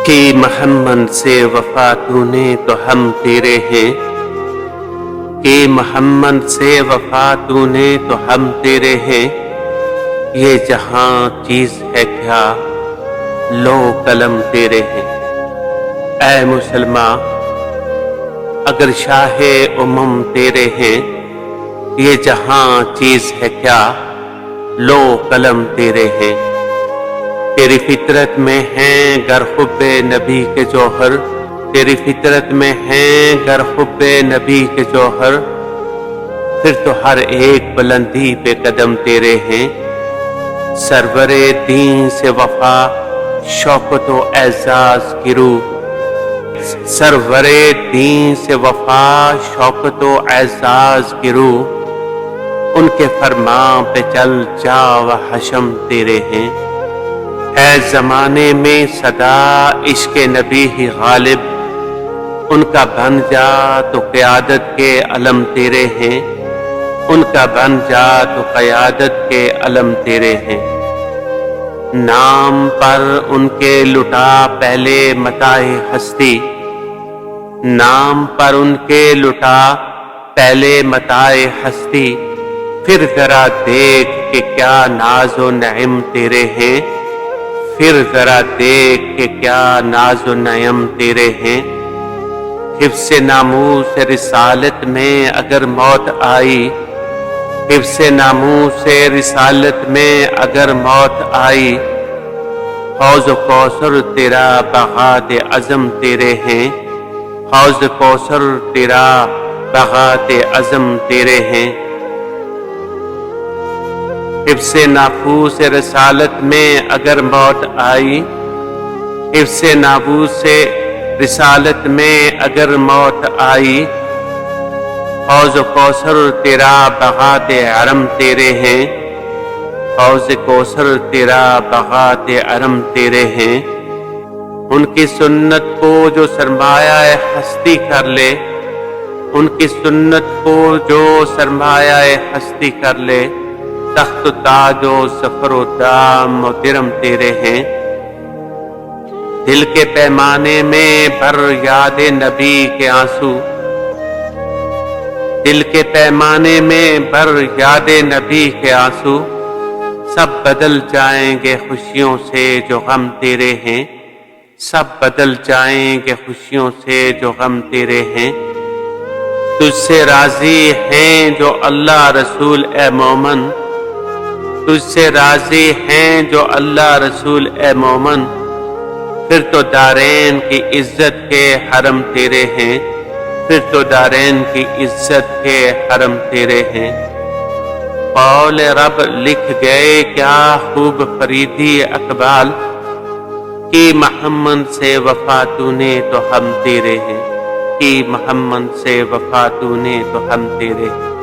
کہ محمد سے وفا تو نے تو ہم تیرے ہیں، کہ محمد سے وفا تو نے تو ہم تیرے ہیں، یہ جہاں چیز ہے کیا لو قلم تیرے ہیں۔ اے مسلمان، اگر شاہ امم تیرے ہیں، یہ جہاں چیز ہے کیا لو قلم تیرے ہیں۔ تیری فطرت میں ہیں گر حب نبی کے جوہر، تیری فطرت میں ہیں گر حب نبی کے جوہر، پھر تو ہر ایک بلندی پہ قدم تیرے ہیں۔ سرور دین سے وفا شوکت و اعزاز کی روح، سرور دین سے وفا شوکت و اعزاز کی روح، ان کے فرمان پہ چل جا و حشم تیرے ہیں۔ ہے زمانے میں صدا عشق نبی ہی غالب، ان کا بن جا تو قیادت کے علم تیرے ہیں، ان کا بن جا تو قیادت کے علم تیرے ہیں۔ نام پر ان کے لٹا پہلے متاع ہستی، نام پر ان کے لٹا پہلے متاع ہستی، پھر ذرا دیکھ کہ کیا ناز و نعم تیرے ہیں، پھر ذرا دیکھ کہ کیا ناز و نعم تیرے ہیں۔ حفظ ناموس رسالت میں اگر موت آئی، حفظ ناموس رسالت میں اگر موت آئی، حوض کوثر تیرا بغات عزم تیرے ہیں، حوض کوثر تیرا بغات عزم تیرے ہیں۔ حفظ ناموس رسالت میں اگر موت آئی، حفظ ناموس رسالت میں اگر موت آئی، حوض کوثر تیرا بغات حرم تیرے ہیں، حوض کوثر تیرا بغات حرم تیرے ہیں۔ ان کی سنت کو جو سرمایہ ہستی کر لے، ان کی سنت کو جو سرمایہ ہستی کر لے، تخت و تاج و ظفر و دام و درم تیرے ہیں۔ دل کے پیمانے میں بھر یاد نبی کے آنسو، دل کے پیمانے میں بھر یاد نبی کے آنسو، سب بدل جائیں گے خوشیوں سے جو غم تیرے ہیں، سب بدل جائیں گے خوشیوں سے جو غم تیرے ہیں۔ تجھ سے راضی ہیں جو اللہ رسول اے مومن، تجھ سے راضی ہیں جو اللہ رسول اے مومن، پھر تو دارین کی عزت کے حرم تیرے ہیں، پھر تو دارین کی عزت کے حرم تیرے ہیں۔ قول رب لکھ گئے کیا خوب فریدی اقبال، کہ محمد سے وفا تو نے تو ہم تیرے ہیں، کہ محمد سے وفا تو نے تو ہم تیرے ہیں۔